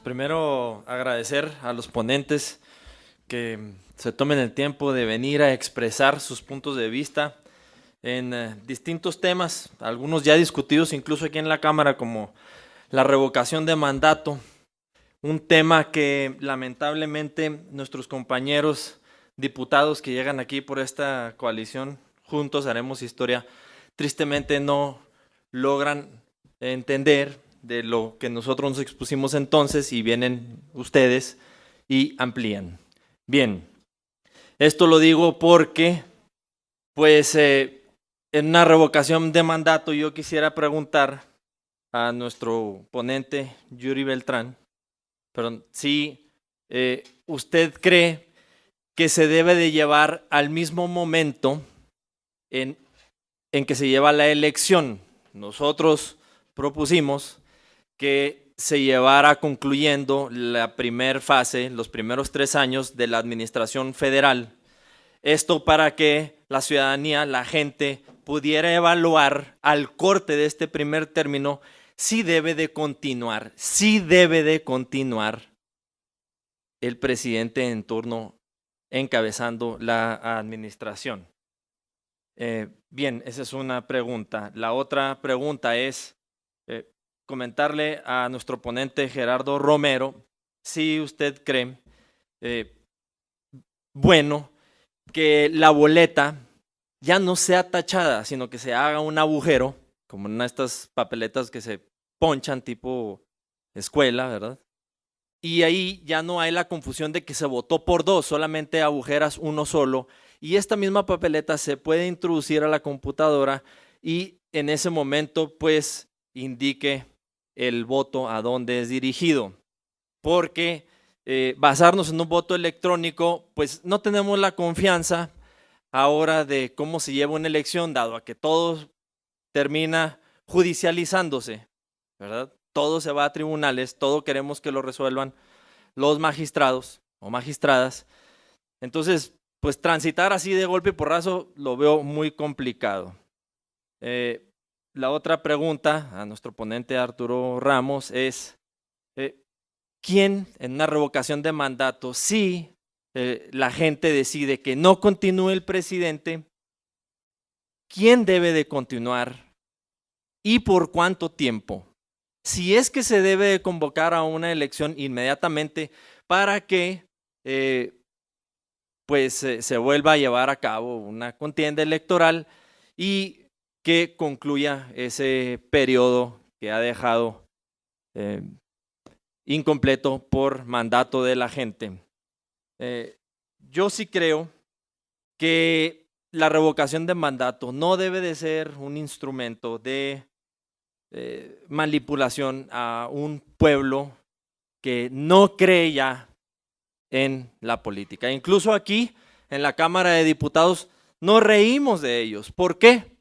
primero agradecer a los ponentes que se tomen el tiempo de venir a expresar sus puntos de vista en distintos temas, algunos ya discutidos incluso aquí en la Cámara, como la revocación de mandato, un tema que lamentablemente nuestros compañeros diputados que llegan aquí por esta coalición, Juntos Haremos Historia, tristemente no logran entender de lo que nosotros nos expusimos entonces y vienen ustedes y amplían. Bien, esto lo digo porque, pues, en una revocación de mandato yo quisiera preguntar a nuestro ponente Yuri Beltrán, perdón, si usted cree que se debe de llevar al mismo momento en que se lleva la elección. Nosotros propusimos que se llevara concluyendo la primera fase, los primeros 3 años de la administración federal. Esto para que la ciudadanía, la gente, pudiera evaluar al corte de este primer término si debe de continuar el presidente en turno encabezando la administración. Bien, esa es una pregunta. La otra pregunta es comentarle a nuestro ponente Gerardo Romero si usted cree bueno que la boleta ya no sea tachada, sino que se haga un agujero, como en estas papeletas que se ponchan tipo escuela, ¿verdad? Y ahí ya no hay la confusión de que se votó por 2, solamente agujeras uno solo. Y esta misma papeleta se puede introducir a la computadora y en ese momento pues indique el voto a dónde es dirigido. Porque basarnos en un voto electrónico, pues no tenemos la confianza ahora de cómo se lleva una elección, dado a que todo termina judicializándose, ¿verdad? Todo se va a tribunales, todo queremos que lo resuelvan los magistrados o magistradas. Entonces, pues transitar así de golpe y porrazo lo veo muy complicado. La otra pregunta a nuestro ponente Arturo Ramos es, ¿quién en una revocación de mandato, si la gente decide que no continúe el presidente, quién debe de continuar y por cuánto tiempo? Si es que se debe de convocar a una elección inmediatamente para que se vuelva a llevar a cabo una contienda electoral y que concluya ese periodo que ha dejado incompleto por mandato de la gente. Yo sí creo que la revocación de mandato no debe de ser un instrumento de manipulación a un pueblo que no cree ya en la política. Incluso aquí en la Cámara de Diputados nos reímos de ellos. ¿Por qué?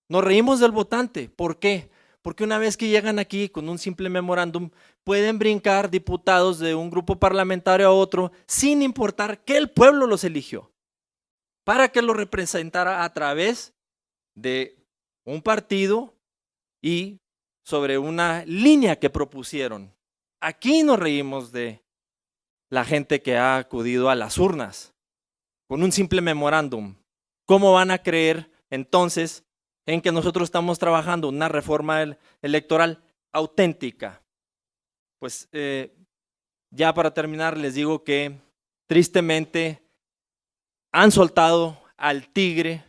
Nos reímos del votante. ¿Por qué? Porque una vez que llegan aquí con un simple memorándum, pueden brincar diputados de un grupo parlamentario a otro sin importar que el pueblo los eligió para que los representara a través de un partido y sobre una línea que propusieron. Aquí nos reímos de la gente que ha acudido a las urnas con un simple memorándum. ¿Cómo van a creer entonces en que nosotros estamos trabajando una reforma electoral auténtica? Pues ya para terminar les digo que tristemente han soltado al tigre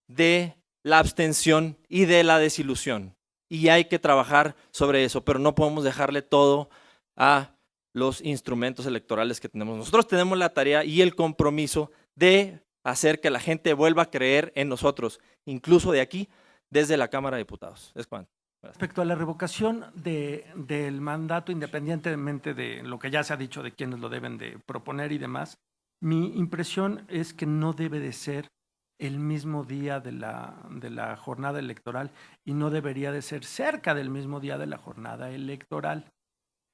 de la abstención y de la desilusión. Y hay que trabajar sobre eso, pero no podemos dejarle todo a los instrumentos electorales que tenemos. Nosotros tenemos la tarea y el compromiso de hacer que la gente vuelva a creer en nosotros, incluso de aquí, desde la Cámara de Diputados. Es cuanto. Respecto a la revocación del mandato, independientemente de lo que ya se ha dicho de quienes lo deben de proponer y demás, mi impresión es que no debe de ser el mismo día de la jornada electoral y no debería de ser cerca del mismo día de la jornada electoral.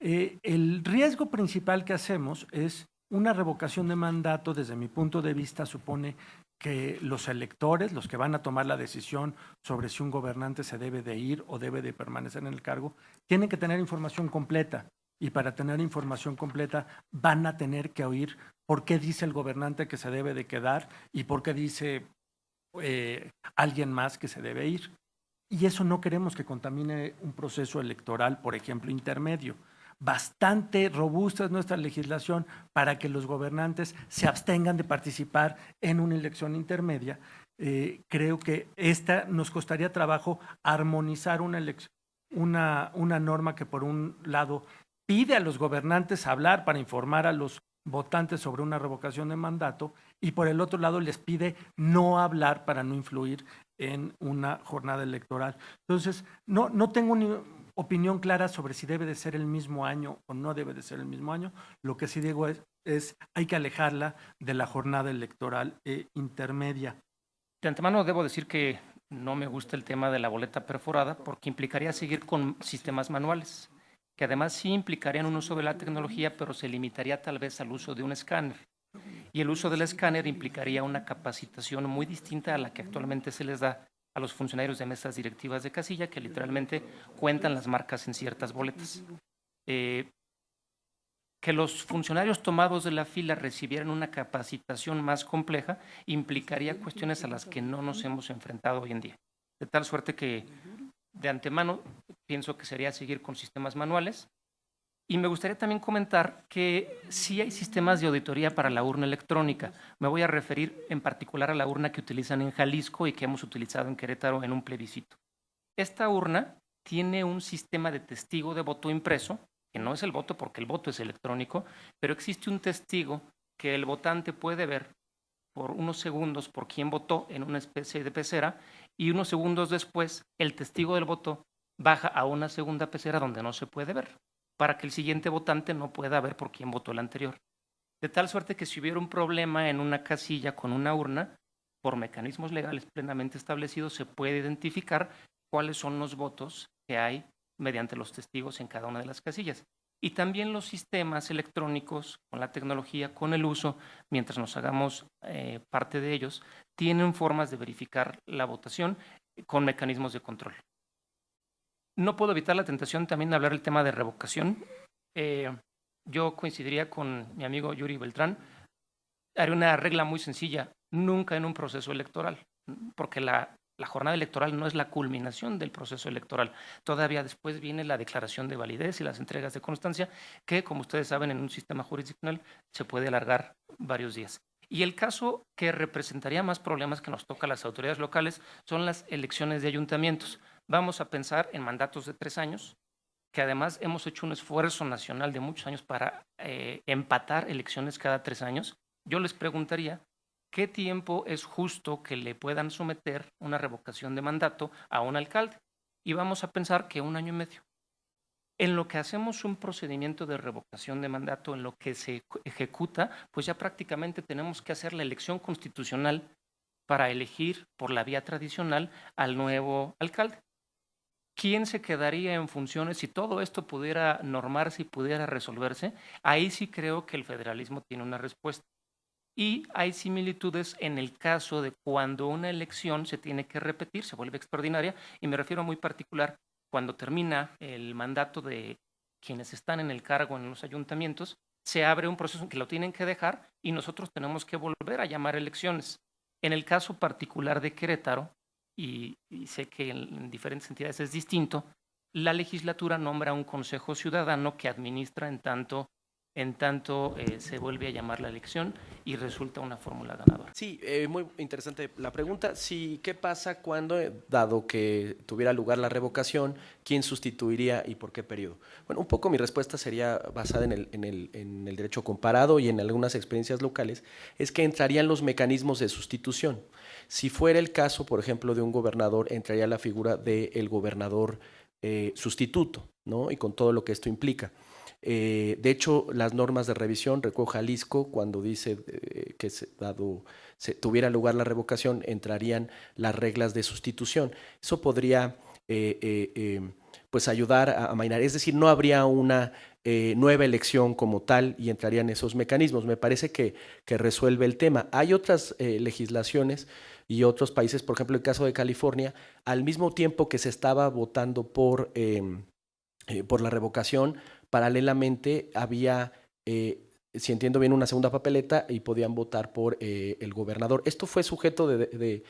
El riesgo principal que hacemos es una revocación de mandato, desde mi punto de vista, supone que los electores, los que van a tomar la decisión sobre si un gobernante se debe de ir o debe de permanecer en el cargo, tienen que tener información completa. y para tener información completa van a tener que oír por qué dice el gobernante que se debe de quedar y por qué dice alguien más que se debe ir. Y eso no queremos que contamine un proceso electoral, por ejemplo, intermedio. Bastante robusta es nuestra legislación para que los gobernantes se abstengan de participar en una elección intermedia. Creo que nos costaría trabajo armonizar una norma que por un lado pide a los gobernantes hablar para informar a los votantes sobre una revocación de mandato y por el otro lado les pide no hablar para no influir en una jornada electoral. Entonces, no tengo ni opinión clara sobre si debe de ser el mismo año o no debe de ser el mismo año. Lo que sí digo es hay que alejarla de la jornada electoral intermedia. De antemano debo decir que no me gusta el tema de la boleta perforada porque implicaría seguir con sistemas manuales, que además sí implicarían un uso de la tecnología, pero se limitaría tal vez al uso de un escáner. Y el uso del escáner implicaría una capacitación muy distinta a la que actualmente se les da a los funcionarios de mesas directivas de casilla, que literalmente cuentan las marcas en ciertas boletas. Que los funcionarios tomados de la fila recibieran una capacitación más compleja implicaría cuestiones a las que no nos hemos enfrentado hoy en día. De tal suerte que de antemano pienso que sería seguir con sistemas manuales. Y me gustaría también comentar que sí hay sistemas de auditoría para la urna electrónica. Me voy a referir en particular a la urna que utilizan en Jalisco y que hemos utilizado en Querétaro en un plebiscito. Esta urna tiene un sistema de testigo de voto impreso, que no es el voto porque el voto es electrónico, pero existe un testigo que el votante puede ver por unos segundos por quién votó en una especie de pecera y unos segundos después el testigo del voto baja a una segunda pecera donde no se puede ver, para que el siguiente votante no pueda ver por quién votó el anterior. De tal suerte que si hubiera un problema en una casilla con una urna, por mecanismos legales plenamente establecidos, se puede identificar cuáles son los votos que hay mediante los testigos en cada una de las casillas. Y también los sistemas electrónicos, con la tecnología, con el uso, mientras nos hagamos parte de ellos, tienen formas de verificar la votación con mecanismos de control. No puedo evitar la tentación también de hablar del tema de revocación. Yo coincidiría con mi amigo Yuri Beltrán. Haré una regla muy sencilla: nunca en un proceso electoral, porque la jornada electoral no es la culminación del proceso electoral. Todavía después viene la declaración de validez y las entregas de constancia, que, como ustedes saben, en un sistema jurisdiccional se puede alargar varios días. Y el caso que representaría más problemas que nos toca a las autoridades locales son las elecciones de ayuntamientos. Vamos a pensar en mandatos de 3 años, que además hemos hecho un esfuerzo nacional de muchos años para empatar elecciones cada 3 años. Yo les preguntaría, ¿qué tiempo es justo que le puedan someter una revocación de mandato a un alcalde? Y vamos a pensar que 1 año y medio. En lo que hacemos un procedimiento de revocación de mandato, en lo que se ejecuta, pues ya prácticamente tenemos que hacer la elección constitucional para elegir por la vía tradicional al nuevo alcalde. ¿Quién se quedaría en funciones si todo esto pudiera normarse y pudiera resolverse? Ahí sí creo que el federalismo tiene una respuesta. Y hay similitudes en el caso de cuando una elección se tiene que repetir, se vuelve extraordinaria, y me refiero muy particular cuando termina el mandato de quienes están en el cargo en los ayuntamientos, se abre un proceso en que lo tienen que dejar y nosotros tenemos que volver a llamar elecciones. En el caso particular de Querétaro, y sé que en diferentes entidades es distinto, la legislatura nombra un consejo ciudadano que administra en tanto se vuelve a llamar la elección y resulta una fórmula ganadora. Sí, muy interesante la pregunta. Sí, ¿qué pasa cuando, dado que tuviera lugar la revocación, quién sustituiría y por qué periodo? Bueno, un poco mi respuesta sería basada en el derecho comparado y en algunas experiencias locales, es que entrarían los mecanismos de sustitución. Si fuera el caso, por ejemplo, de un gobernador, entraría la figura del gobernador sustituto, ¿no? Y con todo lo que esto implica. De hecho, las normas de revisión, recuerdo Jalisco, cuando dice que tuviera lugar la revocación, entrarían las reglas de sustitución. Eso podría pues ayudar a amainar. Es decir, no habría una nueva elección como tal y entrarían esos mecanismos. Me parece que resuelve el tema. Hay otras legislaciones y otros países, por ejemplo, el caso de California, al mismo tiempo que se estaba votando por por la revocación, paralelamente había, si entiendo bien, una segunda papeleta y podían votar por el gobernador. Esto fue sujeto de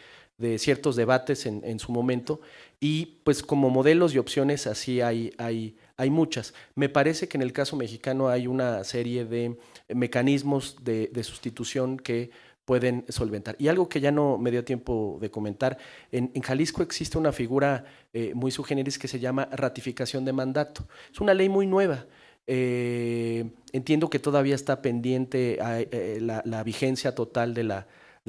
ciertos debates en su momento y pues como modelos y opciones así hay muchas. Me parece que en el caso mexicano hay una serie de mecanismos de sustitución que pueden solventar. Y algo que ya no me dio tiempo de comentar, en Jalisco existe una figura muy sui generis que se llama ratificación de mandato. Es una ley muy nueva. Entiendo que todavía está pendiente la vigencia total de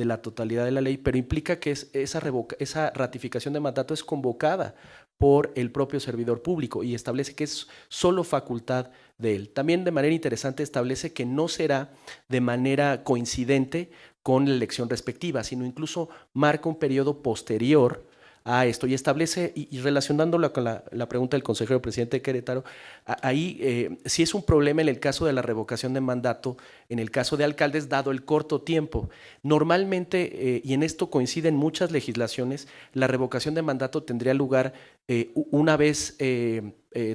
la totalidad de la ley, pero implica que esa ratificación de mandato es convocada por el propio servidor público y establece que es solo facultad de él. También de manera interesante establece que no será de manera coincidente con la elección respectiva, sino incluso marca un periodo posterior a esto y establece, y relacionándolo con la pregunta del consejero presidente de Querétaro, ahí sí es un problema en el caso de la revocación de mandato, en el caso de alcaldes, dado el corto tiempo. Normalmente, y en esto coinciden muchas legislaciones, la revocación de mandato tendría lugar una vez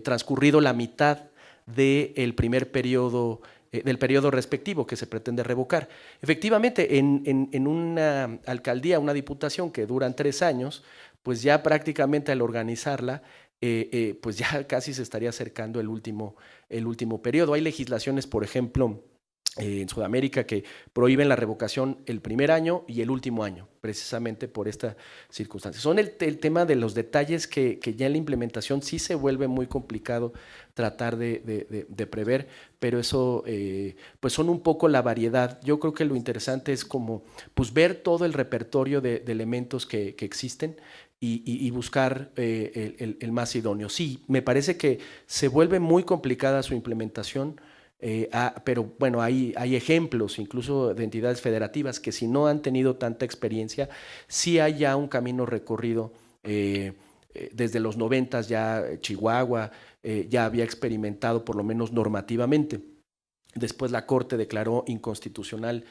transcurrido la mitad del primer periodo del periodo respectivo que se pretende revocar. Efectivamente, en una alcaldía, una diputación que duran 3 años, pues ya prácticamente al organizarla, pues ya casi se estaría acercando el último periodo. Hay legislaciones, por ejemplo, en Sudamérica que prohíben la revocación el primer año y el último año, precisamente por esta circunstancia. Son el tema de los detalles que ya en la implementación sí se vuelve muy complicado tratar de prever, pero eso pues son un poco la variedad. Yo creo que lo interesante es como pues ver todo el repertorio de elementos que existen y buscar el más idóneo. Sí, me parece que se vuelve muy complicada su implementación, pero bueno, hay ejemplos incluso de entidades federativas que si no han tenido tanta experiencia, sí hay ya un camino recorrido. Desde los 90 ya Chihuahua ya había experimentado por lo menos normativamente. Después la Corte declaró inconstitucional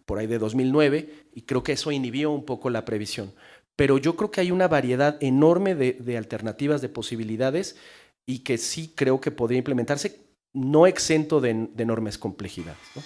por ahí de 2009 y creo que eso inhibió un poco la previsión. Pero yo creo que hay una variedad enorme de alternativas, de posibilidades y que sí creo que podría implementarse no exento de enormes complejidades, ¿no?